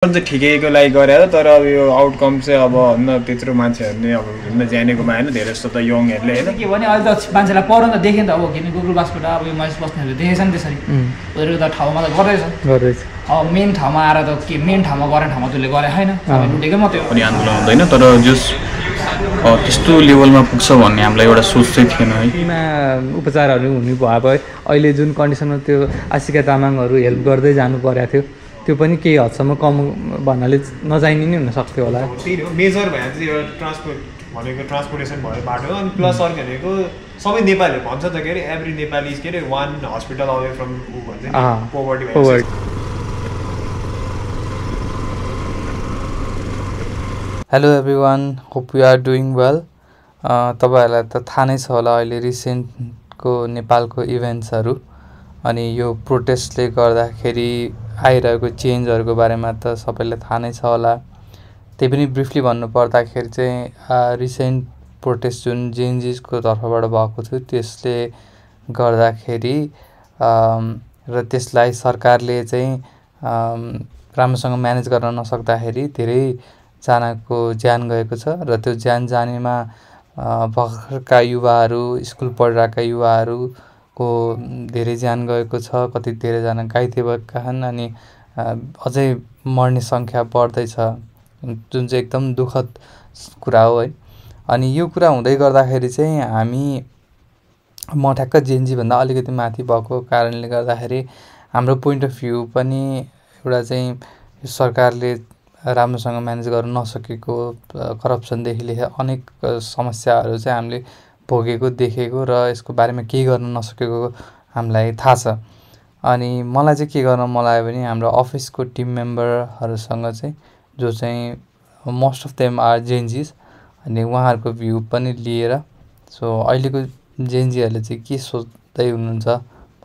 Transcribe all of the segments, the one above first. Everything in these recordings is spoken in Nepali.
चाहिँ ठिकैको लागि गरेर तर अब यो आउटकम चाहिँ अब न त्यत्रो मान्छेहरूले अब हिँड्न जानेको भएन धेरै जस्तो त यङहरूले हैन के भने अहिले त मान्छेलाई पढ्न त देख्यो नि त अब किन गुगल बासबाट अब यो महेश बस्नेहरूले देखेछ नि त्यसरी उनीहरू त ठाउँमा त गर्दैछ अब मेन ठाउँमा आएर त के मेन ठाउँमा गर्ने ठाउँमा त्यसले गरे छैन सबै लुटेकै मात्रै हो पनि आन्दोलन हुँदैन तर जस त्यस्तो लेभलमा पुग्छ भन्ने हामीलाई एउटा सोच चाहिँ थिएन है उपचारहरू हुनु भए अहिले जुन कन्डिसनमा त्यो आशिका तामाङहरू हेल्प गर्दै जानु परेको थियो त्यो पनि केही हदसम्म कम भन्नाले नजाइने नै हुन सक्थ्यो होला त्यही हो मेजर भएर चाहिँ एउटा ट्रान्सपोर्ट भनेको ट्रान्सपोर्टेसन भयो बाटो अनि प्लस अर्को भनेको सबै नेपालीहरू भन्छ त के अरे एभ्री नेपाली के अरे वान हस्पिटल अवे फ्रम ऊ भन्छ poverty hello everyone hope you are doing well तपाईँहरूलाई त थाहा नै छ होला अहिले रिसेन्टको नेपालको इभेन्ट्सहरू अनि यो प्रोटेस्टले गर्दाखेरि आइरहेको चेन्जहरूको बारेमा त सबैलाई थाहा नै छ होला त्यही पनि ब्रिफली भन्नु पर्दाखेरि चाहिँ रिसेन्ट प्रोटेस्ट जुन जेएनजीको तर्फबाट भएको थियो त्यसले गर्दाखेरि र त्यसलाई सरकारले चाहिँ राम्रोसँग म्यानेज गर्न नसक्दाखेरि धेरैजनाको ज्यान गएको छ र त्यो ज्यान जानेमा भर्खरका युवाहरू स्कुल पढिरहेका युवाहरूको धेरै ज्यान गएको छ कति धेरैजना घाइते भएका छन् अनि अझै मर्ने सङ्ख्या बढ्दैछ जुन चाहिँ एकदम दुःखद कुरा हो है अनि यो कुरा हुँदै गर्दाखेरि चाहिँ म ठ्याक्क जेएनजीभन्दा अलिकति माथि भएको कारणले गर्दाखेरि हाम्रो पोइन्ट अफ भ्यू पनि एउटा चाहिँ सरकारले राम्रोसँग म्यानेज गर्न नसकेको करप्सनदेखि लिएर अनेक समस्याहरू चाहिँ हामीले भोगेको देखेको र यसको बारेमा केही गर्न नसकेको हामीलाई थाहा छ अनि मलाई चाहिँ के गर्न मन लाग्यो भने हाम्रो अफिसको टिम मेम्बरहरूसँग चाहिँ जो चाहिँ मोस्ट अफ देम आर जेएनजीज अनि उहाँहरूको भ्यू पनि लिएर सो अहिलेको जेएनजीहरूले चाहिँ के सोच्दै हुनुहुन्छ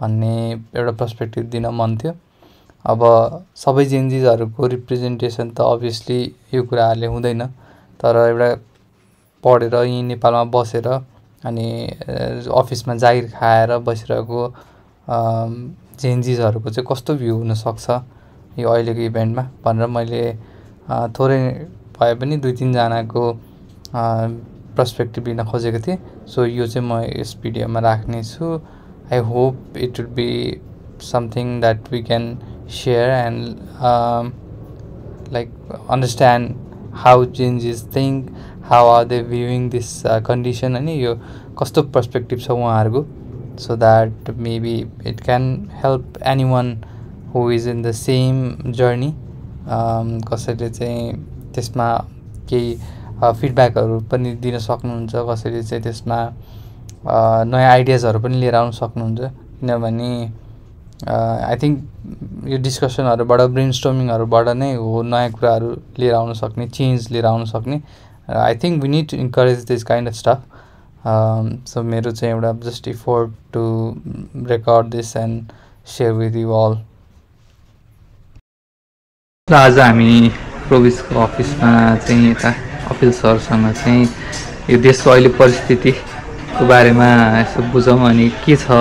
भन्ने एउटा पर्सपेक्टिभ दिन मन थियो अब सबै जेएनजीजहरूको रिप्रेजेन्टेसन त अभियसली यो कुराहरूले हुँदैन तर एउटा पढेर यहीँ नेपालमा बसेर अनि अफिसमा जागिर खाएर बसिरहेको जेएनजीजहरूको चाहिँ कस्तो भ्यू हुनसक्छ यो अहिलेको इभेन्टमा भनेर मैले थोरै भए पनि 2-3 जनाको पर्सपेक्टिभ लिन खोजेको थिएँ सो यो चाहिँ म यस भिडियोमा राख्ने छु I hope it would be something that we can share and like understand how changes think how are they viewing this condition and यो कस्तो पर्सपेक्टिभ छ उहाँहरूको so that maybe it can help anyone who is in the same journey कसैले चाहिँ त्यसमा केही फिडब्याकहरू पनि दिन सक्नुहुन्छ कसैले चाहिँ त्यसमा नयाँ आइडियाजहरू पनि लिएर आउन सक्नुहुन्छ किनभने आई थिङ्क यो डिस्कसनहरूबाट ब्रेनस्टर्मिङहरूबाट नै हो नयाँ कुराहरू लिएर आउन सक्ने चेन्ज लिएर आउन सक्ने I think we need to encourage this kind of stuff so मेरो चाहिँ एउटा just effort to record this and share with you all र आज हामी प्रोभिसको अफिसमा चाहिँ यता अपिल सरसँग चाहिँ यो देशको अहिले परिस्थितिको बारेमा यसो बुझौँ अनि के छ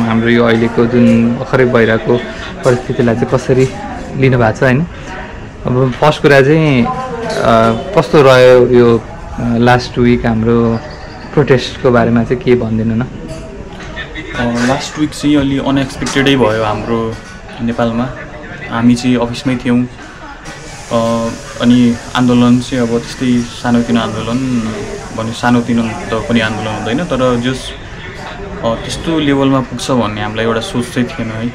हाम्रो यो अहिलेको जुन भर्खरै भइरहेको परिस्थितिलाई चाहिँ कसरी लिनुभएको छ होइन अब फर्स्ट कुरा चाहिँ कस्तो रह्यो यो लास्ट विक हाम्रो प्रोटेस्टको बारेमा चाहिँ के भनिदिनु न लास्ट विक चाहिँ अलि अनएक्सपेक्टेडै भयो हाम्रो नेपालमा हामी चाहिँ अफिसमै थियौँ अनि आन्दोलन चाहिँ अब त्यस्तै सानोतिनो आन्दोलन भने सानोतिनो त पनि आन्दोलन हुँदैन तर जस त्यस्तो लेभलमा पुग्छ भन्ने हामीलाई एउटा सोच चाहिँ थिएन है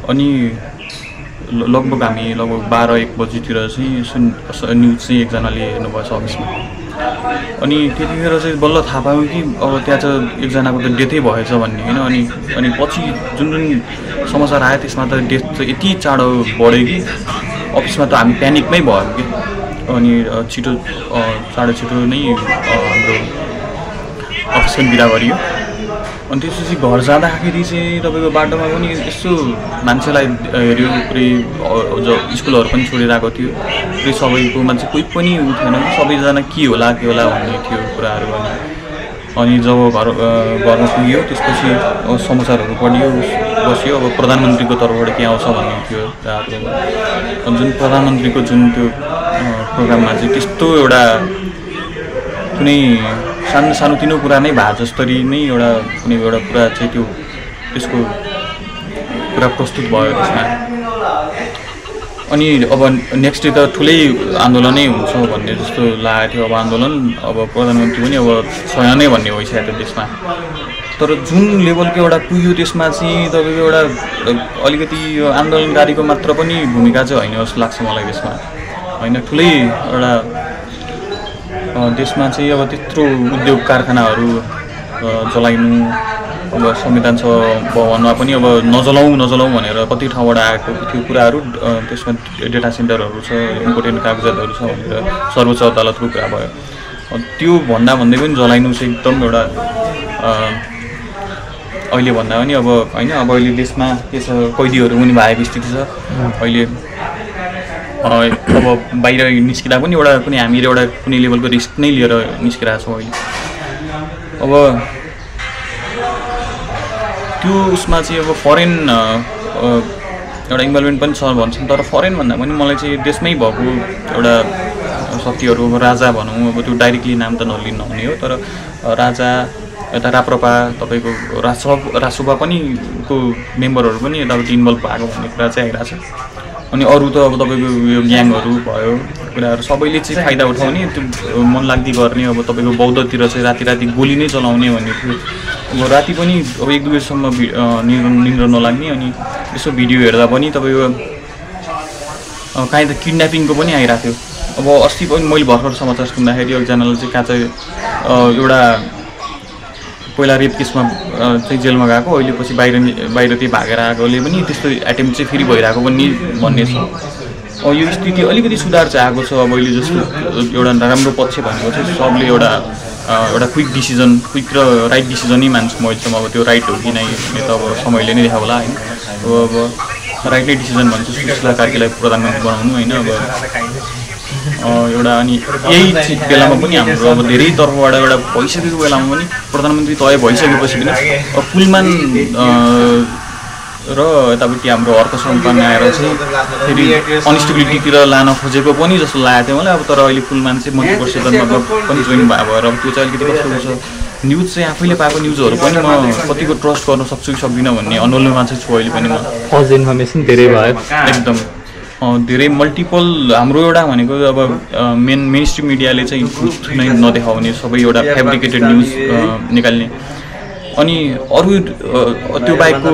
अनि लगभग हामी 12-1 बजीतिर चाहिँ न्युज चाहिँ एकजनाले हेर्नुभएछ अफिसमा अनि त्यतिखेर चाहिँ बल्ल थाहा पायौँ कि अब त्यहाँ चाहिँ एकजनाको त डेथै भएछ भन्ने होइन अनि पछि जुन समाचार आयो त्यसमा त डेथ चाहिँ यति चाँडो बढ्यो कि अफिसमा त हामी प्यानिकमै भयो कि अनि साढे छिटो नै हाम्रो अफिस पनि बिदा गरियो अनि त्यसपछि घर जाँदाखेरि चाहिँ तपाईँको बाटोमा पनि यसो मान्छेलाई हेऱ्यो पुरै स्कुलहरू पनि छोडिरहेको थियो पुरै सबैको मान्छे कोही पनि उठेन सबैजना के होला भन्ने थियो कुराहरू अनि जब घरमा पुग्यो त्यसपछि समाचारहरू पढ्यो बस्यो। अब प्रधानमन्त्रीको तर्फबाट के आउँछ भन्ने थियो जुन प्रधानमन्त्रीको जुन त्यो प्रोग्राममा चाहिँ त्यस्तो एउटा कुनै सानो सानोतिनो कुरा नै भए जस्तरी नै एउटा कुनै एउटा कुरा चाहिँ त्यसको कुरा प्रस्तुत भयो त्यसमा। अनि अब नेक्स्ट डे त ठुलै आन्दोलनै हुन्छ भन्ने जस्तो लागेको थियो। अब आन्दोलन अब प्रधानमन्त्री पनि अब छैन नै भन्ने भइसकेको थियो त्यसमा। तर जुन लेभलको एउटा पुग्यो त्यसमा चाहिँ तपाईँको एउटा अलिकति यो आन्दोलनकारीको मात्र पनि भूमिका चाहिँ होइन जस्तो लाग्छ मलाई त्यसमा होइन। ठुलै एउटा देशमा चाहिँ अब त्यत्रो उद्योग कारखानाहरू जलाइनु, अब संविधान भवनमा पनि अब नजलाउँ भनेर कति ठाउँबाट आएको त्यो कुराहरू, त्यसमा डेटा सेन्टरहरू छ, इम्पोर्टेन्ट कागजातहरू छ भनेर सर्वोच्च अदालतको कुरा भयो। त्यो भन्दै पनि जलाइनु चाहिँ एकदम एउटा अहिले भन्दा पनि अब होइन। अब अहिले देशमा के छ, कैदीहरू पनि भएको स्थिति छ अहिले। अब बाहिर निस्किँदा पनि एउटा कुनै हामीले एउटा कुनै लेभलको रिस्क नै लिएर निस्किरहेको छौँ अहिले। अब त्यो उसमा चाहिँ अब फरेन एउटा इन्भल्भमेन्ट पनि छ भन्छन्, तर फरेन भन्दा पनि मलाई चाहिँ देशमै भएको एउटा शक्तिहरू, राजा भनौँ, अब त्यो डाइरेक्टली नाम त नहुने हो, तर राजा यता राप्रपा तपाईँको रासोपा पनि को मेम्बरहरू पनि यतापट्टि इन्भल्भ भएको भन्ने कुरा चाहिँ आइरहेको छ। अनि अरू त अब तपाईँको यो ग्याङहरू भयो कुराहरू सबैले चाहिँ फाइदा उठाउने, त्यो मनलाग्दी गर्ने। अब तपाईँको बौद्धतिर चाहिँ राति गोली नै चलाउने भन्ने थियो। अब राति पनि अब 1-2 बजीसम्म निन्द्रा नलाग्ने। अनि यसो भिडियो हेर्दा पनि तपाईँको काहीँ त किडन्यापिङको पनि आइरहेको थियो। अब अस्ति पनि मैले भर्खर समाचार सुन्दाखेरि एकजनालाई चाहिँ कहाँ चाहिँ एउटा पहिला रेप केसमा चाहिँ जेलमा गएको, अहिले पछि बाहिर त्यही भागेर आएकोले पनि त्यस्तो एटेम्प चाहिँ फेरि भइरहेको पनि भन्ने छ। यो स्थिति अलिकति सुधार चाहिँ आएको छ। अब अहिले जस्तो एउटा राम्रो पक्ष भनेको चाहिँ सबले एउटा क्विक डिसिजन, क्विक र राइट डिसिजनै मान्छु म अहिलेसम्म। अब त्यो राइट हो कि नै भन्ने त अब समयले नै देखा होला होइन। अब राइट नै डिसिजन भन्छु सुशीला कार्कीलाई प्रधानमन्त्री बनाउनु होइन। अब एउटा अनि यही बेलामा पनि हाम्रो अब धेरै तर्फबाट एउटा भइसकेको बेलामा पनि प्रधानमन्त्री तय भइसकेपछि पनि पुलमान र यतापट्टि हाम्रो अर्थ सङ्कलन आएर चाहिँ फेरि अनस्टेबिलिटीतिर लान खोजेको पनि जस्तो लागेको थियो मलाई। अब तर अहिले पुलमान चाहिँ मन्त्री परिषदमा पनि जोइन भएको भएर अब त्यो चाहिँ अलिकति कस्तो छ, न्युज चाहिँ आफैले पाएको न्युजहरू पनि म कतिको ट्रस्ट गर्न सक्छु कि सक्दिनँ भन्ने अनुलोमा चाहिँ छु अहिले पनि। म फल्स इन्फर्मेसन धेरै भयो एकदम धेरै मल्टिपल। हाम्रो एउटा भनेको अब मेन स्ट्रिम मिडियाले चाहिँ ट्रुथ नै नदेखाउने, सबै एउटा फेब्रिकेटेड न्युज निकाल्ने। अनि अरू त्यो बाहेकको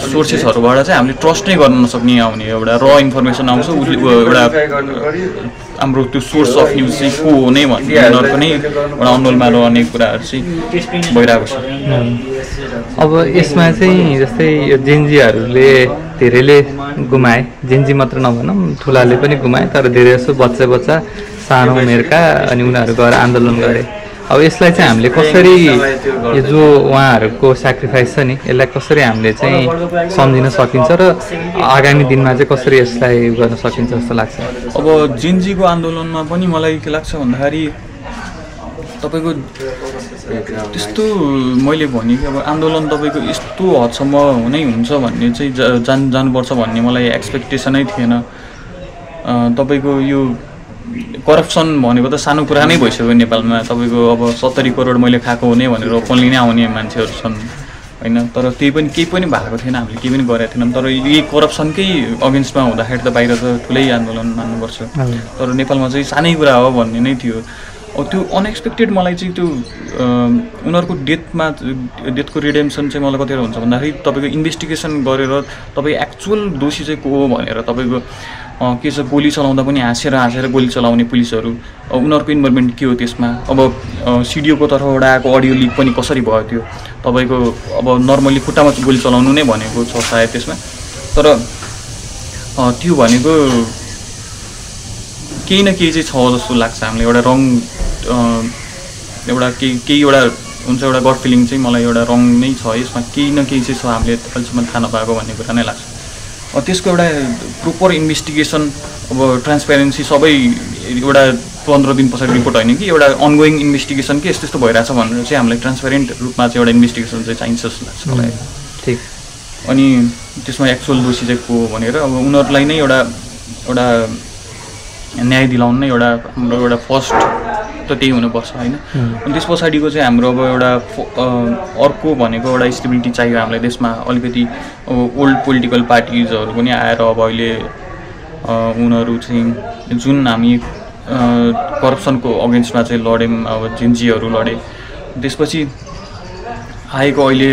सोर्सेसहरूबाट चाहिँ हामीले ट्रस्ट नै गर्न नसक्ने आउने एउटा र इन्फर्मेसन आउँछ, एउटा हाम्रो त्यो सोर्स अफ न्युज चाहिँ को हो नै भन्ने उनीहरूको नै एउटा अन्डोलमा रहने कुराहरू चाहिँ भइरहेको छ। अब यसमा चाहिँ जस्तै यो जेन्जीहरूले धेरैले गुमाए, जेन्जी मात्र नभनौँ ठुलाले पनि गुमाए, तर धेरै जसो बच्चा सानो उमेरका अनि उनीहरू गएर आन्दोलन गरे। अब यसलाई चाहिँ हामीले कसरी, यो जो उहाँहरूको सेक्रिफाइस छ नि, यसलाई कसरी हामीले चाहिँ सम्झिन सकिन्छ र आगामी दिनमा चाहिँ कसरी यसलाई गर्न सकिन्छ जस्तो लाग्छ? अब जेन्जीको आन्दोलनमा पनि मलाई के लाग्छ भन्दाखेरि तपाईँको त्यस्तो मैले भने कि अब आन्दोलन तपाईँको यस्तो हदसम्म नै हुन्छ भन्ने चाहिँ जानुपर्छ भन्ने मलाई एक्सपेक्टेसनै थिएन। तपाईँको यो करप्सन भनेको त सानो कुरा नै भइसक्यो नेपालमा। तपाईँको अब 70 करोड मैले खाएको हुने भनेर ओपनली नै आउने मान्छेहरू छन् होइन। तर त्यही पनि केही पनि भएको थिएन, हामीले केही पनि गरेका थिएनौँ। तर यही करप्सनकै अगेन्स्टमा हुँदाखेरि त बाहिर त ठुलै आन्दोलन मान्नुपर्छ, तर नेपालमा चाहिँ सानै कुरा हो भन्ने नै थियो। अब त्यो अनएक्सपेक्टेड मलाई चाहिँ त्यो उनीहरूको डेथको रिडेम्सन चाहिँ मलाई कतिवटा हुन्छ भन्दाखेरि तपाईँको इन्भेस्टिगेसन गरेर तपाईँ एक्चुअल दोषी चाहिँ को हो भनेर तपाईँको के छ, गोली चलाउँदा पनि हाँसेर गोली चलाउने पुलिसहरू, उनीहरूको इन्भल्भमेन्ट के हो त्यसमा। अब सिडिओको तर्फबाट आएको अडियो लिक पनि कसरी भयो त्यो तपाईँको। अब नर्मली खुट्टामा गोली चलाउनु नै भनेको छ सायद त्यसमा, तर त्यो भनेको केही न केही चाहिँ छ जस्तो लाग्छ हामीलाई। एउटा रङ एउटा केही एउटा हुन्छ, एउटा गट फिलिङ चाहिँ मलाई एउटा रङ नै छ यसमा, केही न केही चाहिँ छ हामीले अहिलेसम्म थाहा नपाएको भन्ने कुरा नै लाग्छ। त्यसको एउटा प्रोपर इन्भेस्टिगेसन, अब ट्रान्सपेरेन्सी सबै एउटा 15 दिन पछाडि रिपोर्ट होइन कि एउटा अनगोइङ इन्भेस्टिगेसन के यस्तो भइरहेछ भनेर चाहिँ हामीलाई ट्रान्सपेरेन्ट रूपमा चाहिँ एउटा इन्भेस्टिगेसन चाहिँ चाहिन्छ जस्तो लाग्छ मलाई। ठिक, अनि त्यसमा एक्चुअल दोषी चाहिँ को भनेर अब उनीहरूलाई नै एउटा न्याय दिलाउनु नै हाम्रो एउटा फर्स्ट त त्यही हुनुपर्छ होइन। अनि त्यस पछाडिको चाहिँ हाम्रो अब एउटा अर्को भनेको एउटा स्टेबिलिटी चाहियो हामीलाई देशमा। अलिकति अब ओल्ड पोलिटिकल पार्टिजहरू पनि आएर अब अहिले उनीहरू चाहिँ जुन हामी करप्सनको अगेन्स्टमा चाहिँ लड्यौँ, अब जेनजीहरू लडे, त्यसपछि आएको अहिले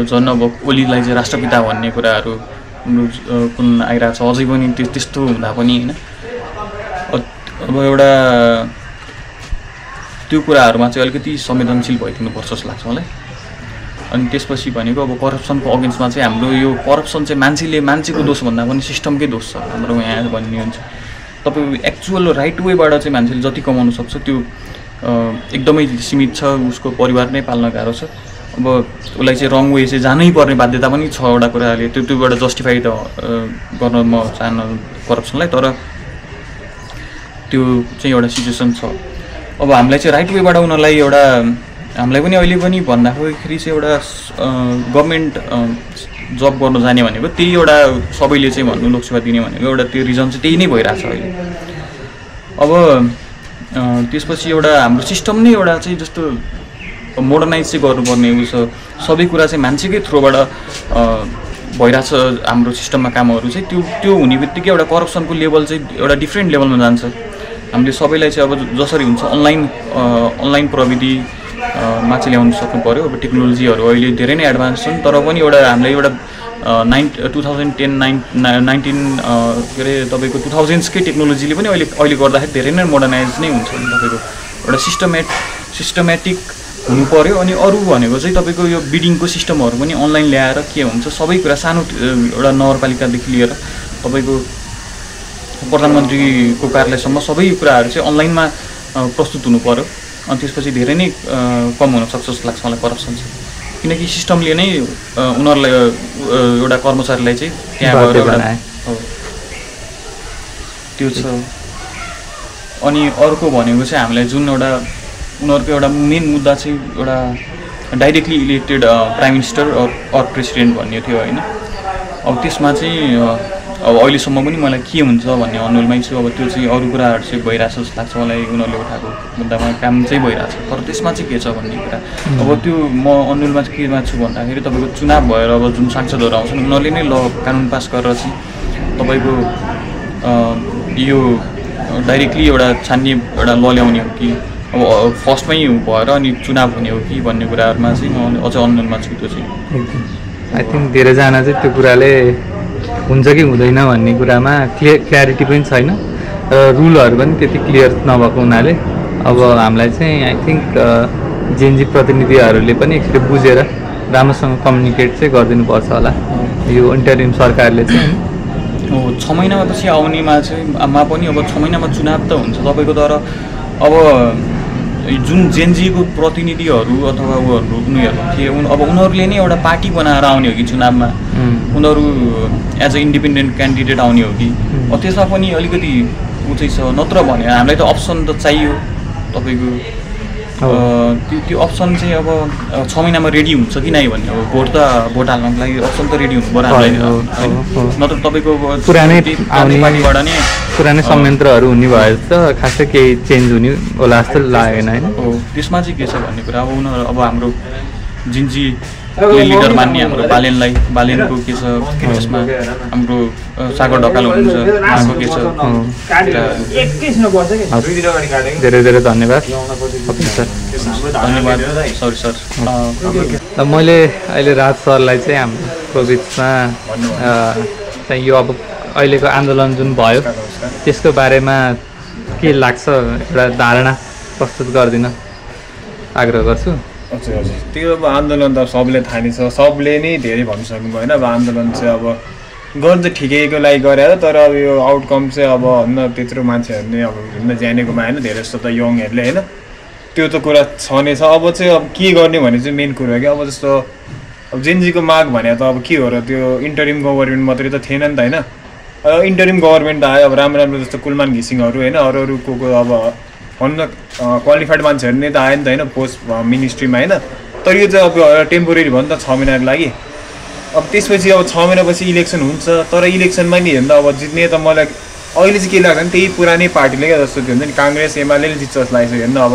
झन् अब ओलीलाई चाहिँ राष्ट्रपिता भन्ने कुराहरू कुन आइरहेको छ अझै पनि त्यस्तो हुँदा पनि होइन। अब एउटा त्यो कुराहरूमा चाहिँ अलिकति संवेदनशील भइदिनुपर्छ जस्तो लाग्छ मलाई। अनि त्यसपछि भनेको अब करप्सनको अगेन्स्टमा चाहिँ हाम्रो यो करप्सन चाहिँ मान्छेको दोष भन्दा पनि सिस्टमकै दोष छ हाम्रो यहाँ भन्ने हुन्छ। तपाईँ एक्चुअल राइट वेबाट चाहिँ मान्छेले जति कमाउनु सक्छ त्यो एकदमै सीमित छ, उसको परिवार नै पाल्न गाह्रो छ। अब उसलाई चाहिँ रङ वे चाहिँ जानै पर्ने बाध्यता पनि छ एउटा कुराले, त्योबाट जस्टिफाई त गर्न म चाहन्न करप्सनलाई, तर त्यो चाहिँ एउटा सिचुएसन छ। अब हामीलाई चाहिँ राइट वेबाट उनीहरूलाई एउटा हामीलाई पनि अहिले पनि भन्दाखेरि चाहिँ एउटा गभर्मेन्ट जब गर्न जाने भनेको त्यही एउटा सबैले चाहिँ भन्नु लोकसेवा दिने भनेको एउटा त्यो रिजन चाहिँ त्यही नै भइरहेछ अहिले। अब त्यसपछि एउटा हाम्रो सिस्टम नै एउटा चाहिँ जस्तो मोडर्नाइज चाहिँ गर्नुपर्ने उ छ, सबै कुरा चाहिँ मान्छेकै थ्रुबाट भइरहेछ हाम्रो सिस्टममा कामहरू चाहिँ त्यो हुने बित्तिकै एउटा करप्सनको लेभल चाहिँ एउटा डिफ्रेन्ट लेभलमा जान्छ। हामीले सबैलाई चाहिँ अब जसरी हुन्छ अनलाइन प्रविधिमा चाहिँ ल्याउनु सक्नु पऱ्यो। अब टेक्नोलोजीहरू अहिले धेरै नै एडभान्स छन्, तर पनि एउटा हामीले एउटा 2019 के अरे तपाईँको 2000sकै टेक्नोलोजीले पनि अहिले गर्दाखेरि धेरै नै मोडर्नाइज नै हुन्छ तपाईँको एउटा सिस्टमेटिक हुनु पऱ्यो। अनि अरू भनेको चाहिँ तपाईँको यो बिडिङको सिस्टमहरू पनि अनलाइन ल्याएर के हुन्छ सबै कुरा सानो एउटा नगरपालिकादेखि लिएर तपाईँको प्रधानमन्त्रीको कार्यालयसम्म सबै कुराहरू चाहिँ अनलाइनमा प्रस्तुत हुनु पऱ्यो। अनि त्यसपछि धेरै नै कम हुनसक्छ जस्तो लाग्छ मलाई करप्सन चाहिँ, किनकि सिस्टमले नै उनीहरूलाई एउटा कर्मचारीलाई चाहिँ त्यहाँ गएर एउटा त्यो छ। अनि अर्को भनेको चाहिँ हामीलाई जुन एउटा उनीहरूको एउटा मेन मुद्दा चाहिँ एउटा directly elected prime minister or president भन्ने थियो होइन। अब त्यसमा चाहिँ अब अहिलेसम्म पनि मलाई के हुन्छ भन्ने अनुरोधमै छु। अब त्यो चाहिँ अरू कुराहरू चाहिँ भइरहेछ जस्तो लाग्छ मलाई, उनीहरूले उठाएको मुद्दामा काम चाहिँ भइरहेछ, तर त्यसमा चाहिँ के छ भन्ने कुरा। अब त्यो म अनुरोधमा चाहिँ केमा छु भन्दाखेरि तपाईँको चुनाव भएर अब जुन सांसदहरू आउँछन् उनीहरूले नै ल कानुन पास गरेर चाहिँ तपाईँको यो डाइरेक्टली एउटा छान्ने एउटा ल ल्याउने हो कि अब फर्स्टमै भएर अनि चुनाव हुने हो कि भन्ने कुराहरूमा चाहिँ म अझ अनुरोधमा छु। त्यो चाहिँ आई थिङ्क धेरैजना चाहिँ त्यो कुराले हुन्छ कि हुँदैन भन्ने कुरामा क्ल्यारिटी पनि छैन र रुलहरू पनि त्यति क्लियर नभएको हुनाले अब हामीलाई चाहिँ आई थिङ्क जेएनजी प्रतिनिधिहरूले पनि एकचोटि बुझेर राम्रोसँग कम्युनिकेट चाहिँ गरिदिनुपर्छ होला यो इन्टरिम सरकारले चाहिँ। 6 महिनापछि आउनेमा चाहिँ पनि अब 6 महिनामा चुनाव त हुन्छ तपाईँको, तर अब जुन जेएनजीको प्रतिनिधिहरू अथवा उनीहरू थिए अब उनीहरूले नै एउटा पार्टी बनाएर आउने हो कि चुनावमा, उनीहरू एज अ इन्डिपेन्डेन्ट क्यान्डिडेट आउने हो कि त्यसमा पनि अलिकति ऊ चाहिँ छ। नत्र भने हामीलाई त अप्सन त चाहियो तपाईँको त्यो अप्सन चाहिँ अब 6 महिनामा रेडी हुन्छ कि नै भन्ने अब भोट हाल्नको लागि अप्सन त रेडी हुनु पर्यो हामीलाई, नत्र तपाईँको पुरानै पार्टीबाट नै पुरानै संयन्त्रहरू हुने भए त खासै केही चेन्ज हुने होला जस्तो लागेन होइन। हो त्यसमा चाहिँ के छ भन्ने कुरा अब उनीहरू अब हाम्रो जिन्जी लिडर मान्ने हाम्रो बालेनको के छ त्यसमा हाम्रो सागर ढकाल हुनुहुन्छ उहाँको के छ। धेरै धेरै धन्यवाद धन्यवाद सरी सर। मैले अहिले राज सरलाई चाहिँ हाम्रो बिचमा चाहिँ यो अब अहिलेको आन्दोलन जुन भयो त्यसको बारेमा के लाग्छ एउटा धारणा प्रस्तुत गरिदिन आग्रह गर्छु। हजुर हजुर त्यो अब आन्दोलन त सबले थाहा नै छ, सबले नै धेरै भन्न सक्नुभयो होइन। अब आन्दोलन चाहिँ अब गर्नु चाहिँ ठिकैको लागि गरेर, तर अब यो आउटकम चाहिँ अब होइन त्यत्रो मान्छेहरूले अब हिँड्न जानेकोमा होइन धेरै जस्तो त यङहरूले होइन त्यो त कुरा छ नै छ। अब चाहिँ अब के गर्ने भन्ने चाहिँ मेन कुरो हो कि अब जस्तो अब जेएनजीको माग भने त अब के हो र त्यो इन्टरिम गभर्मेन्ट मात्रै त थिएन नि त होइन। इन्टरिम गभर्मेन्ट त आयो अब राम्रो राम्रो जस्तो कुलमान घिसिङहरू होइन अरू को अब भन्न क्वालिफाइड मान्छेहरू नै त आयो नि त होइन पोस्ट मिनिस्ट्रीमा होइन। तर यो चाहिँ अब टेम्पोरेरी भयो नि त 6 महिनाको लागि। अब त्यसपछि अब 6 महिनापछि इलेक्सन हुन्छ तर इलेक्सनमा नि हेर्दा अब जित्ने त मलाई अहिले चाहिँ के लाग्छ भने त्यही पुरानै पार्टीले क्या जस्तो त्यो हुन्छ नि काङ्ग्रेस एमाले जित्छ जस्तो लाग्छ हेर्नु अब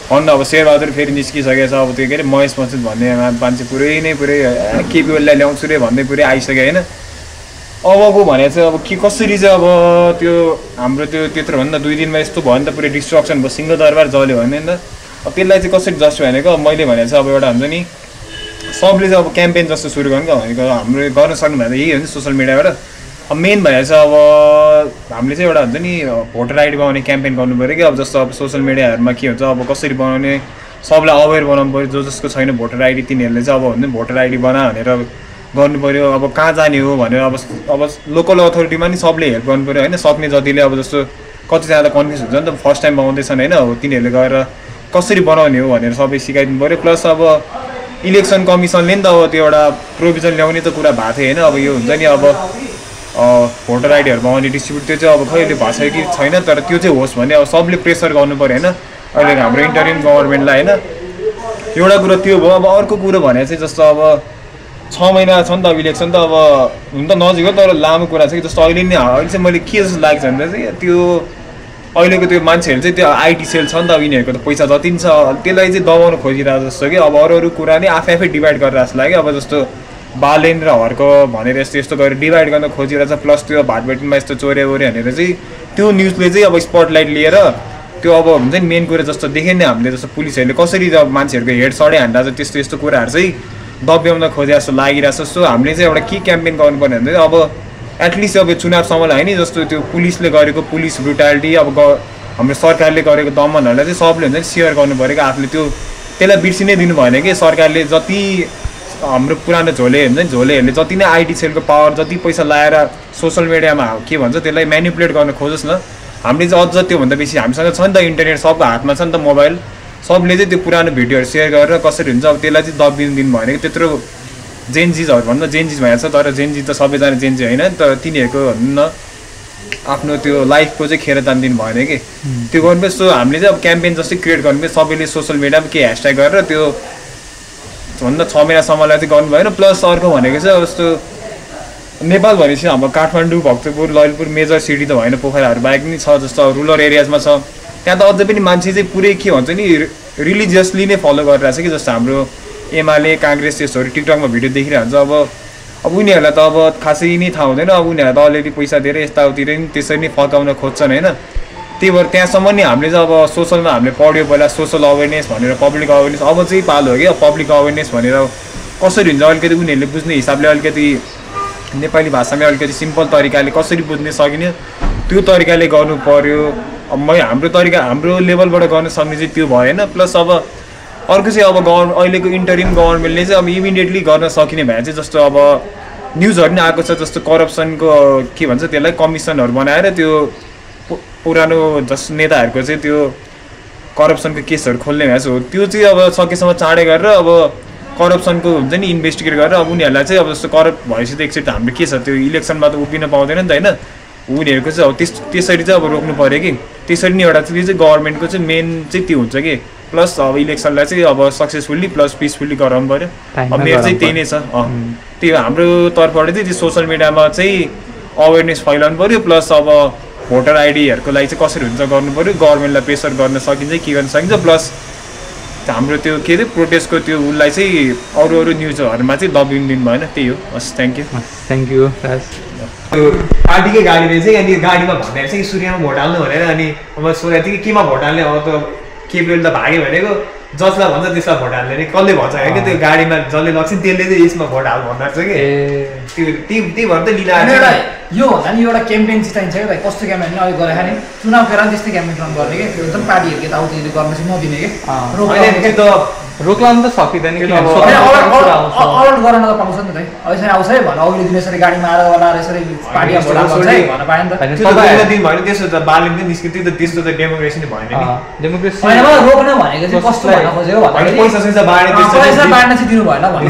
भन्नु अब शेरबहादुर फेरि निस्किसकेको छ अब त्यो के अरे महेश मसुद भन्ने मान्छे पुरै केपी ओलीलाई ल्याउँछु रे भन्दै पुरै आइसक्यो होइन अबको भने चाहिँ अब के कसरी चाहिँ अब त्यो हाम्रो त्यो त्यत्रो भन्दा 2 दिनमा यस्तो भयो नि त पुरै डिस्ट्रक्सन भयो सिंहदरबार जल्यो भने नि त अब त्यसलाई चाहिँ कसरी जस्ट भनेको मैले भने चाहिँ अब एउटा हुन्छ नि सबले चाहिँ अब क्याम्पेन जस्तो सुरु गर्नु क्या भनेको हाम्रो गर्न सक्नु भने यही हो नि सोसियल मिडियाबाट अब मेन भनेर चाहिँ अब हामीले चाहिँ एउटा हुन्छ नि भोटर आइडी बनाउने क्याम्पेन गर्नु पऱ्यो कि अब जस्तो अब सोसियल मिडियाहरूमा के हुन्छ अब कसरी बनाउने सबलाई अवेर बनाउनु पऱ्यो जसको छैन भोटर आइडी तिनीहरूले चाहिँ अब हुन्छ नि भोटर आइडी बना भनेर गर्नु पऱ्यो अब कहाँ जाने हो भनेर अब लोकल अथोरिटीमा नि सबले हेल्प गर्नु पऱ्यो होइन सक्ने जतिले अब जस्तो कतिजना त कन्फ्युज हुन्छ नि त फर्स्ट टाइम बनाउँदैछन् होइन अब तिनीहरूले गएर कसरी बनाउने हो भनेर सबै सिकाइदिनु पऱ्यो प्लस अब इलेक्सन कमिसनले नि त अब त्यो एउटा प्रोभिजन ल्याउने त कुरा भएको थियो होइन अब यो हुन्छ नि अब भोटर आइडीहरू बनाउने डिस्ट्रिब्युट त्यो चाहिँ अब कहिले भएको छ कि छैन तर त्यो चाहिँ होस् भने अब सबले प्रेसर गर्नु पऱ्यो होइन अहिले हाम्रो इन्टरिम गभर्मेन्टलाई होइन एउटा कुरो त्यो भयो अब अर्को कुरो भने चाहिँ जस्तो अब 6 महिना छ नि त अब इलेक्सन त अब हुन त नजिक हो तर लामो कुरा छ कि जस्तो अहिले चाहिँ मैले के जस्तो लाग्छ भन्दा चाहिँ त्यो अहिलेको त्यो मान्छेहरू चाहिँ त्यो आइटी सेल छ नि त यिनीहरूको त पैसा जति पनि छ त्यसलाई चाहिँ दबाउन खोजिरहेको जस्तो कि अब अरू कुरा नै आफै डिभाइड गरेर जस्तो लाग्यो अब जस्तो बालेन र हर्क भनेर यस्तो गरेर डिभाइड गर्न खोजिरहेको छ प्लस त्यो भाटभेटीमा यस्तो चोरे ओरे भनेर चाहिँ त्यो न्युजले चाहिँ अब स्पटलाइट लिएर त्यो अब हुन्छ नि मेन कुरा जस्तो देख्यो नि हामीले जस्तो पुलिसहरूले कसरी अब मान्छेहरूको हेड सडै हान्दा चाहिँ त्यस्तो कुराहरू चाहिँ दब्याउन खोजे जस्तो लागिरहेको छ सो हामीले चाहिँ एउटा के क्याम्पेन गर्नुपर्ने भने अब एटलिस्ट अब चुनावसम्मलाई होइन जस्तो त्यो पुलिसले गरेको पुलिस ब्रुटालिटी अब हाम्रो सरकारले गरेको दमनहरूलाई चाहिँ सबले हुन्छ नि सेयर गर्नु पऱ्यो कि आफूले त्यसलाई बिर्सिनै दिनु भएन कि सरकारले जति हाम्रो पुरानो झोले हुन्छ नि झोलेहरूले जति नै आइटी सेलको पावर जति पैसा लाएर सोसियल मिडियामा के भन्छ त्यसलाई म्यानिपुलेट गर्न खोजोस् न हामीले चाहिँ अझ त्योभन्दा बेसी हामीसँग छ नि त इन्टरनेट सबको हातमा छ नि त मोबाइल सबले चाहिँ त्यो पुरानो भिडियोहरू सेयर गरेर कसरी हुन्छ अब त्यसलाई चाहिँ दबिनु दिनु भएन कि त्यत्रो जेनजिजहरू भन्दा जेनजिज भएको छ तर जेनजिज त सबैजना जेनजी होइन तर तिनीहरूको हुन्न आफ्नो त्यो लाइफको चाहिँ खेर तानिदिनु भएन कि त्यो गर्नुपर्छ सो हामीले चाहिँ अब क्याम्पेन जस्तै क्रिएट गर्नुपर्छ सबैले सोसियल मिडियामा के ह्यासट्याग गरेर त्यो भन्दा 6 महिनासम्मलाई चाहिँ गर्नु भएन प्लस अर्को भनेको चाहिँ जस्तो नेपाल भनेपछि हाम्रो काठमाडौँ भक्तपुर ललितपुर मेजर सिटी त भएन पोखराहरू बाहेक पनि छ जस्तो रुरल एरियाजमा छ त्यहाँ त अझै पनि मान्छे चाहिँ पुरै के भन्छ नि रिलिजियसली नै फलो गरिरहेको छ कि जस्तो हाम्रो एमाले काङ्ग्रेस त्यस्तोहरू टिकटकमा भिडियो देखिरहेको हुन्छ अब उनीहरूलाई त अब खासै नै थाहा हुँदैन अब उनीहरूलाई त अलिअलि पैसा दिएर यताउतिर नि त्यसरी नै फकाउन खोज्छन् होइन त्यही भएर त्यहाँसम्म नि हामीले चाहिँ अब सोसलमा हामीले पढ्यो पहिला सोसल अवेरनेस भनेर पब्लिक अवेरनेस अब चाहिँ पालो हो कि पब्लिक अवेरनेस भनेर कसरी हुन्छ अलिकति उनीहरूले बुझ्ने हिसाबले अलिकति नेपाली भाषामै अलिकति सिम्पल तरिकाले कसरी बुझ्ने सकिने त्यो तरिकाले गर्नु पर्यो अब हाम्रो लेभलबाट गर्न सक्ने चाहिँ त्यो भएन प्लस अब अर्को चाहिँ अब अहिलेको इन्टरिम गभर्मेन्टले चाहिँ अब इमिडिएटली गर्न सकिने भए चाहिँ जस्तो अब न्युजहरू नि आएको छ जस्तो करप्सनको के भन्छ त्यसलाई कमिसनहरू बनाएर त्यो पुरानो जस्तो नेताहरूको चाहिँ त्यो करप्सनको केसहरू खोल्ने भएछ हो त्यो चाहिँ अब सकेसम्म चाँडै गरेर अब करप्सनको हुन्छ नि इन्भेस्टिगेट गरेर अब उनीहरूलाई चाहिँ अब जस्तो करप्ट भएपछि त एकचोटि हाम्रो के छ त्यो इलेक्सनमा त उभिन पाउँदैन नि त होइन उनीहरूको चाहिँ अब त्यसरी चाहिँ अब रोक्नु पऱ्यो कि त्यसरी नै एउटा चाहिँ गभर्मेन्टको चाहिँ मेन चाहिँ त्यो हुन्छ कि प्लस अब इलेक्सनलाई चाहिँ अब सक्सेसफुल्ली प्लस पिसफुल्ली गराउनु पऱ्यो अब मेरो चाहिँ त्यही नै छ त्यो हाम्रो तर्फबाट चाहिँ त्यो सोसियल मिडियामा चाहिँ अवेरनेस फैलाउनु पऱ्यो प्लस अब भोटर आइडीहरूको लागि चाहिँ कसरी हुन्छ गर्नु पऱ्यो गभर्मेन्टलाई प्रेसर गर्न सकिन्छ के गर्न सकिन्छ प्लस हाम्रो त्यो के अरे प्रोटेस्टको त्यो उसलाई चाहिँ अरू न्युजहरूमा चाहिँ दबिनु दिनु भएन त्यही हो हस् थ्याङ्क यू त्यो पार्टीकै गाडीले चाहिँ अनि गाडीमा भन्दाखेरि चाहिँ सूर्यमा भोट हाल्नु भनेर अनि अब सोधेको थियो कि केमा भोट हाल्ने अब त केपिएल त भाग्यो भनेको जसलाई भन्छ त्यसलाई भोट हाल्ने अरे कसले भन्छ क्या त्यो गाडीमा जसले लग्छ त्यसले चाहिँ यसमा भोट हाल्नु भन्दा चाहिँ कि त्यही भएर त लिँदा यो भन्दा नि एउटा क्याम्पेन चाहिँ चाहिन्छ क्या कस्तो क्याम्पेन अहिले गरेको नि चुनाव खेर त्यस्तै क्याम्पेन रन गर्ने कि एकदम पार्टीहरूले त आउँछ गर्न चाहिँ नदिने कि रोक्लाउनु त सकिँदैन अलर्ट गर्न त पाउँछ नि त अहिले आउँछ है भनेर अघिल्लो दिन यसरी गाडीमा आएर बनाएर यसरी पार्टी भन्न पाएन त दिन भयो त्यसो त बालिङ पनि निस्क्यो त्यो त त्यस्तो त डेमोक्रेसी नै भएन नि डेमोक्रेसी रोक्न भनेको चाहिँ कस्तो भन्न खोजेको भन्दाखेरि पैसा बाँड्ने पैसा बाँड्न चाहिँ दिनु भएन भन्ने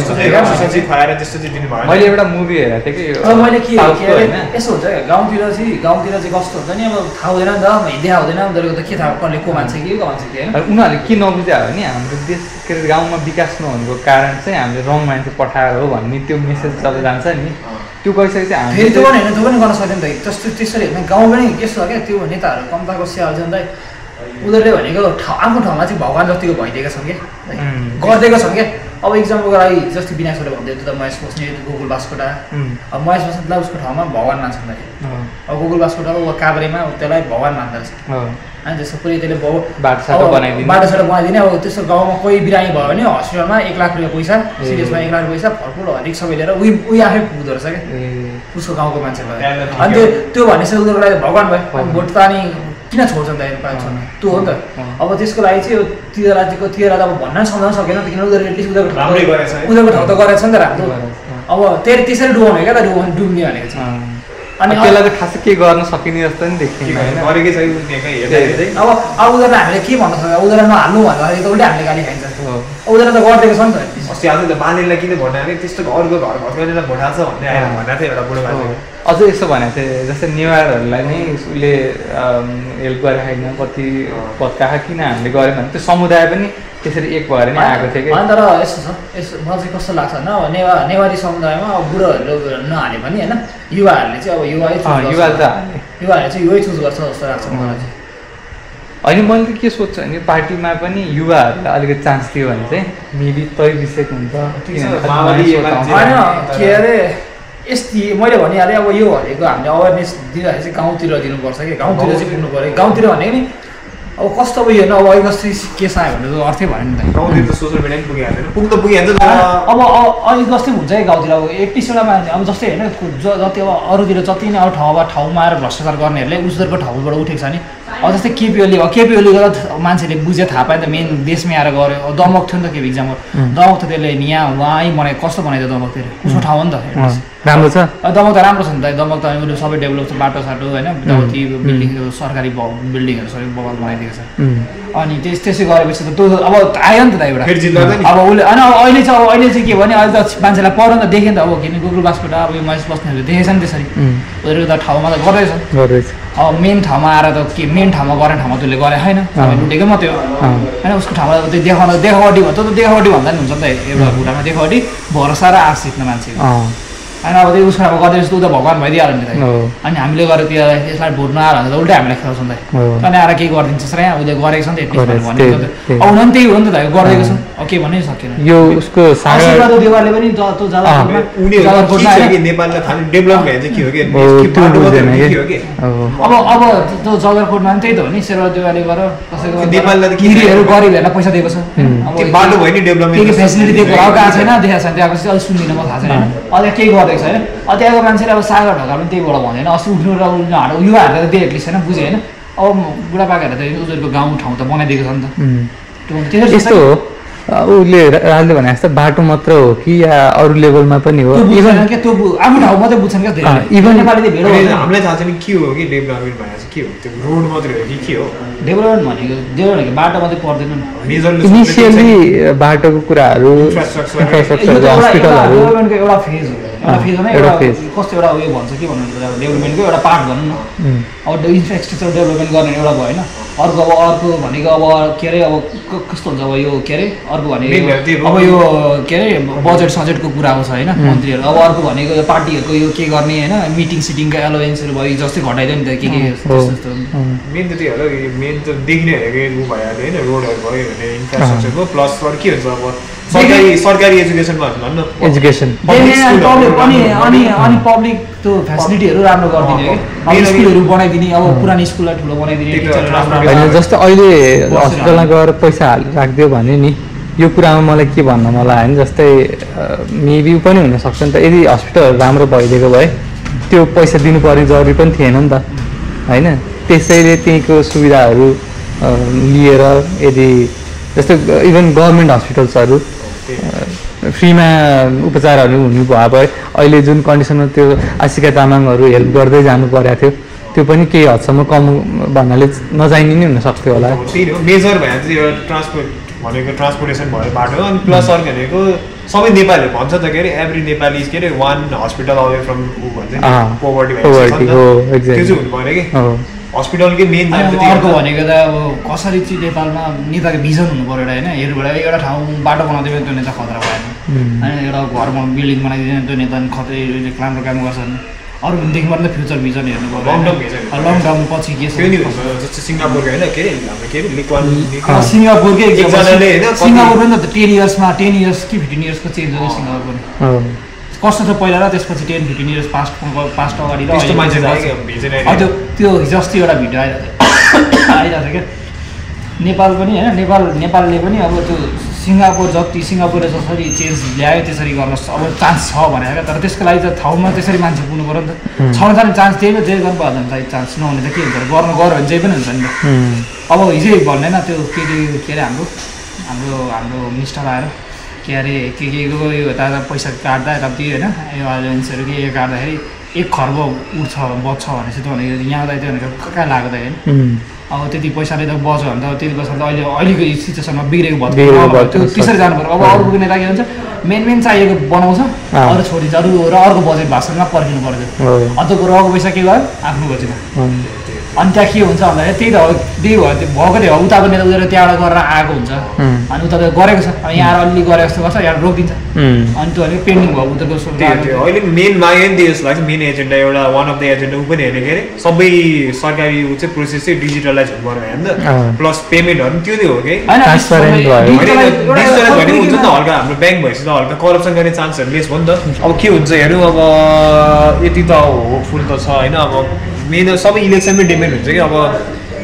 त्यस्तो चाहिँ दिनु भएन मैले एउटा मुभी हेरेको थिएँ कि मैले के यसो हुन्छ गाउँतिर चाहिँ कस्तो हुन्छ नि अब थाहा हुँदैन नि त हिँड्दै हुँदैन उनीहरूको त के थाहा कसले को मान्छे कि को मान्छे कि होइन उनीहरूले के नबुझ्या हो नि हाम्रो देश अरे गाउँमा विकास नहुनुको कारण चाहिँ हामीले रङ मान्छे पठाएको हो भन्ने त्यो मेसेज जब जान्छ नि त्यो गइसकेपछि फेरि त्यो पनि होइन त्यो पनि गर्न सक्दैन त जस्तो त्यसरी होइन गाउँ पनि के छ क्या त्यो नेताहरू कम्ताको स्याहाल्छ नि त उनीहरूले भनेको आफ्नो ठाउँमा चाहिँ भगवान् जतिको भइदिएका छन् क्या गरिदिएका छन् क्या अब इक्जाम्पलको लागि जस्तै विनाशले भन्दै त्यो त महेश बस्ने गोकुल बास्कोटा अब महेश बस्नेलाई उसको ठाउँमा भगवान् मान्छन् अब गोकुल बास्कोटा वा काभ्रेमा त्यसलाई भगवान् मान्दो रहेछ अनि त्यसको पुरै त्यसले बाटोसाटो बनाइदिने अब त्यस्तो गाउँमा कोही बिरामी भयो भने हस्पिटलमा 1 लाख रुपियाँ पैसा सिरियसमा 1 लाख पैसा फलफुल हरेक सबै लिएर उही आफै पुग्दो रहेछ क्या उसको गाउँको मान्छेलाई अनि त्यो भनेपछि उनीहरूको लागि भगवान् भयो भोट त अनि किन छोड्छन् त त्यो हो नि त अब त्यसको लागि चाहिँ तिर राज्यको अब भन्न सम्झाउन सकेन किन उनीहरू एटलिस्ट उनीहरूको ठाउँ त गरेको छ नि त राम्रो अब त्यसरी डुबाउने क्या त डुब्ने भनेको चाहिँ अनि त्यसलाई त खासै के गर्न सकिने जस्तो नि देखिन्न होइन अब उनीहरूलाई हामीले के भन्न सक्छ उनीहरूलाई नहाल्नु भन्दाखेरि त उल्टै हामीले गाली खाइन्छ उनीहरूले त गरिदिएको छ नि त अस्ति आज त बालेलाई किन भोट हाल्ने त्यस्तो अर्को घरकोले भोट हाल्छ भन्ने आएर भनेको थियो एउटा बुढो मान्छे अझै यसो भनेको थियो जस्तै नेवारहरूलाई नै उसले हेल्प गरेको छैन कति पत्काखा किन हामीले गऱ्यौँ भने त्यो समुदाय पनि त्यसरी एक भएर नै आएको थियो कि तर यस्तो छ यसो मलाई चाहिँ कस्तो लाग्छ होइन नेवारी समुदायमा अब बुढोहरूले नहाले पनि होइन युवाहरूले चाहिँ अब युवाहरूले चाहिँ युवै चुज गर्छ जस्तो लाग्छ मलाई चाहिँ होइन मैले त के सोध्छु भने पार्टीमा पनि युवाहरूलाई अलिकति चान्स दियो भने चाहिँ मेबी तै विषय हुन्छ होइन के अरे यस्तै मैले भनिहालेँ अब यो भनेको हामीले अवेरनेस दिँदाखेरि चाहिँ गाउँतिर दिनुपर्छ कि गाउँतिर चाहिँ पुग्नु पऱ्यो गाउँतिर भनेको नि अब कस्तो अब हेर्नु अब अहिले जस्तै केस आयो भने त अर्थै भएन नि त गाउँतिर त सोसियल मिडिया पनि पुगिहाल्दैन पुग्नु त पुगिहाल्छ अब अहिले जस्तै हुन्छ है गाउँतिर अब 31वटा मान्छे अब जस्तै होइन जति अब अरूतिर जति नै अब ठाउँमा आएर भ्रष्टाचार गर्नेहरूले उनीहरूको ठाउँबाट उठेको छ नि अब जस्तै केपी ओली गलत मान्छेले बुझे थाहा पायो नि त मेन देशमै आएर गऱ्यो दमक थियो नि त केपी इक्जाम्पल दमक त त्यसले यहाँ उहाँ बनायो कस्तो बनाइदियो दमक त्यसले उसको ठाउँ हो नि त राम्रो छ दमक त राम्रो छ नि त दमक त उसले सबै डेभलप छ बाटोसाटो होइन जति बिल्डिङ सरकारी बिल्डिङहरू सबै बवाल बनाइदिएको छ अनि त्यसै गरेपछि त त्यो अब आयो नि त एउटा अब उसले होइन अहिले चाहिँ के भने अहिले त मान्छेलाई पढ्न त देख्यो नि त अब किन गोकुल बास्कोटा अब यो महेश बस्नेहरूले देखेछ नि त्यसरी उनीहरू त ठाउँमा त गर्दैछ अब मेन ठाउँमा आएर त के मेन ठाउँमा गर्ने ठाउँमा त्यसले गरे होइन लुटेको मात्रै हो होइन उसको ठाउँमा त्यो देखावटी भयो त देखावटी भन्दा नि हुन्छ नि त एउटा खुट्टामा देखावटी भरोसा र आश जित्ने मान्छे होइन अब त्यो उसको अब गरिदिएपछि त उता भगवान् भइदिइहाल्यो नि त अनि हामीले गएर त्यो यसलाई भोट नआएर भने त उल्टै हामीलाई खेलाउँछ नि त अनि आएर केही गरिदिन्छ र यहाँ उसले गरेको छ नि त भनेको त अब हुन नि त्यही हो नि त गरिदिएको छ अब के भन्नै सकेन यो उसको देवालले पनि अब त्यो जगरकोटमा पनि त्यही त हो नि शेरबहादुर देवालले गएर कसैको गरिबहरूलाई पैसा दिएको छ फेसिलिटी दिएको गएको छैन देखाएको छैन त्यहाँ अलिक सुन्दिनँ म थाहा छैन अहिले केही गर्दैन छैन त्यहाँको मान्छेले अब सागर ढोका पनि त्यहीबाट भन्दैन अस्ति उठ्नु र युवाहरूले त त्यही एटलिस्ट छैन बुझ्यो होइन अब बुढापाकाहरूले त उनीहरूको गाउँ ठाउँ त बनाइदिएको छ नि त यस्तो हो उसले राजले भने जस्तो बाटो मात्र हो कि या अरू लेभलमा पनि हो आफ्नो ठाउँ मात्रै बुझ्छन् क्या इभन नेपालीले भेट हामीलाई थाहा छैन के हो कि डेभलपमेन्ट भनेको के हो त्यो रोड मात्रै हो कि के हो डेभलपमेन्ट भनेको बाटो मात्रै पर्दैन इनिसियली बाटोको कुराहरू हस्पिटलहरू एउटा फेज हो एउटा फेज कस्तो एउटा उयो भन्छ के भन्नु डेभलपमेन्टको एउटा पार्ट भनौँ न अब इन्फ्रास्ट्रक्चर डेभलपमेन्ट गर्ने एउटा भयो होइन अर्को भनेको अब के अरे अब कस्तो हुन्छ अब यो के अरे अर्को भनेको अब यो के अरे बजेटको कुरा आउँछ होइन मन्त्रीहरू अब अर्को भनेको पार्टीहरूको यो के गर्ने होइन मिटिङ सिटिङको एलोवेन्सहरू भयो जस्तै घटाइदियो नि त के मेन त त्यही होला मेन त देख्ने भनेको भइहाल्यो होइन रोडहरू भयो भने इन्फ्रास्ट्रक्चरको प्लस अरू के हुन्छ अब सरकारी एजुकेसनमा भन्न एजुकेसन अनि पब्लिक त्यो फेसिलिटीहरू राम्रो गरिदिने कि स्कुलहरू बनाइदिने अब पुरानो स्कुललाई ठुलो बनाइदिने होइन जस्तो अहिले हस्पिटलमा गएर पैसा राखिदियो भने नि यो कुरामा मलाई के भन्न मलाई होइन जस्तै मेबी पनि हुनसक्छ नि त यदि हस्पिटलहरू राम्रो भइदिएको भए त्यो पैसा दिनुपर्ने जरुरी पनि थिएन नि त होइन त्यसैले त्यहीँको सुविधाहरू लिएर यदि जस्तो इभन गभर्मेन्ट हस्पिटल्सहरू फ्रीमा उपचारहरू हुनु भयो भए अहिले जुन कन्डिसनमा त्यो आशिका तामाङहरू हेल्प गर्दै जानु परेको थियो त्यो पनि केही हदसम्म कम भन्नाले नजाइने नै हुनसक्थ्यो होला मेजर भएर चाहिँ एउटा ट्रान्सपोर्टेसन भयो बाटो अनि प्लस अर्को भनेको सबै नेपालीहरू भन्छ त के अरे एभ्री नेपाली के अरे वान हस्पिटल अवे फ्रम भन्छ पोभर्टी त्यो चाहिँ हुनु पऱ्यो कि हस्पिटलकै मेन अर्को भनेको त अब कसरी चाहिँ नेपालमा नेताको भिजन हुनु पऱ्यो होइन हेर्नुबाट एउटा ठाउँ बाटो बनाउँदै त्यो नेता खतरा भएन होइन एउटा घरमा बिल्डिङ बनाइदिँदैन त्यो नेता खतरै राम्रो काम गर्छन् अरूदेखि मात्रै फ्युचर भिजन हेर्नु पऱ्यो लङ टर्म पछि के छ जस्तो सिङ्गापुरको होइन के अरे सिङ्गापुरकै सिङ्गापुर पनि त 10 इयर्समा 10 इयर्स कि 15 इयर्सको चेन्ज हो सिङ्गापुर पनि कस्तो छ पहिला र त्यसपछि 10-15 इयर्स पास्ट अगाडि र त्यो हिजो अस्ति एउटा भिडियो आइरहेको थियो क्या नेपाल पनि होइन नेपालले पनि अब त्यो सिङ्गापुरले जसरी चेन्ज ल्यायो त्यसरी गर्न अब चान्स छ भनेर क्या तर त्यसको लागि त ठाउँमा त्यसरी मान्छे पुग्नु पऱ्यो नि त छन चान्स त्यही गर्नु पर्दैन चान्स नहुने त के हुन्छ गर्नु गऱ्यो भने चाहिँ पनि हुन्छ नि त अब हिजै भन्दैन त्यो के अरे हाम्रो मिनिस्टर आएर के अरे के यो यता पैसा काट्दा यताति होइन यो एजेन्सीहरू के काट्दाखेरि 1 खर्ब उठ्छ बच्छ भनेपछि त भनेको यहाँ त भनेको कहाँ लाग्यो त होइन अब त्यति पैसाले त बच्यो भने त त्यति पैसा त अहिलेको सिचुएसनमा बिग्रेको भयो त्यो त्यसरी जानु पर्यो अब अरूको नेता के हुन्छ मेन चाहिएको बनाउँछ अरू छोडिन्छ अरू र अर्को बजेट भाषणमा पर्खिनु पर्छ अन्त अर्को पैसा के भयो आफ्नो बजेटमा अनि त्यहाँ के हुन्छ भन्दाखेरि त्यही भयो भएको थियो उताको नेता उयो त्यहाँबाट गरेर आएको हुन्छ अनि उता त गरेको छ यहाँ आएर अलिअलि गरे जस्तो गर्छ यहाँ रोकिदिन्छ अनि त्यो अलिक पेन्डिङ भयो उताको अहिले मेन माग्यो नि त्यस लाग्छ मेन एजेन्डा एउटा वान अफ द एजेन्डा ऊ पनि हेर्ने के अरे सबै सरकारी ऊ चाहिँ प्रोसेस चाहिँ डिजिटलाइज हुनु पर्यो होइन प्लस पेमेन्टहरू त्यो नै हो कि डिजिटलाइज भने हुन्छ नि त हल्का हाम्रो ब्याङ्क भएपछि त हल्का करप्सन गर्ने चान्सहरू लेस भयो नि त अब के हुन्छ हेरौँ अब यति त होपफुल त छ होइन अब मेन सबै इलेक्सनमै डिपेन्ड हुन्छ कि अब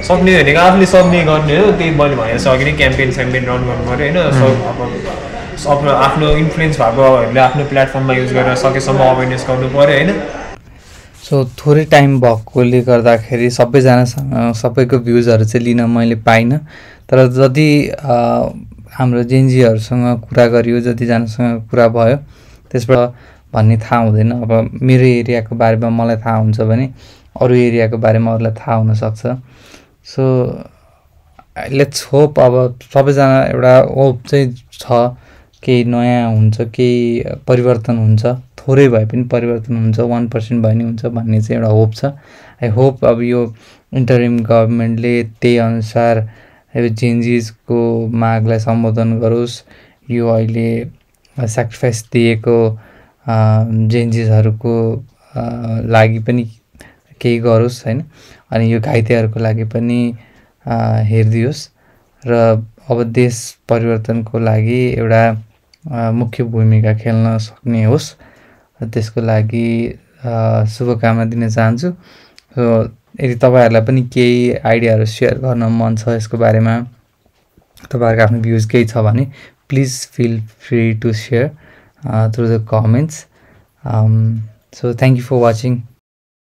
सक्ने भनेको आफूले सक्ने गर्ने हो त्यही मैले भनेको छ अघि नै क्याम्पेन रन गर्नु पऱ्यो होइन अब आफ्नो इन्फ्लुएन्स भएकोहरूले आफ्नो प्लेटफर्ममा युज गरेर सकेसम्म अवेरनेस गर्नु पऱ्यो होइन सो थोरै टाइम भएकोले गर्दाखेरि सबैजनासँग सबैको भ्युजहरू चाहिँ लिन मैले पाइनँ तर जति हाम्रो जेनजीहरूसँग कुरा गरियो जतिजनासँग कुरा भयो त्यसबाट भन्ने थाहा हुँदैन अब मेरो एरियाको बारेमा मलाई थाहा हुन्छ भने अरू एरियाको बारेमा अरूलाई थाहा हुनसक्छ सो लेट्स होप अब सबैजना एउटा होप चाहिँ छ केही नयाँ हुन्छ केही परिवर्तन हुन्छ थोरै भए पनि परिवर्तन हुन्छ 1% भए पनि हुन्छ भन्ने चाहिँ एउटा होप छ आई होप अब यो इन्टरिम गभर्मेन्टले त्यही अनुसार यो जेनजीजको मागलाई सम्बोधन गरोस् यो अहिले सेक्रिफाइस दिएको जेनजीजहरूको लागि पनि केही गरोस् होइन अनि यो घाइतेहरूको लागि पनि हेरिदियोस् र अब देश परिवर्तनको लागि एउटा मुख्य भूमिका खेल्न सक्ने होस् त्यसको लागि शुभकामना दिन चाहन्छु सो यदि तपाईँहरूलाई पनि केही आइडियाहरू सेयर गर्न मन छ यसको बारेमा तपाईँहरूको आफ्नो भ्युज केही छ भने please feel free to share through the comments so thank you for watching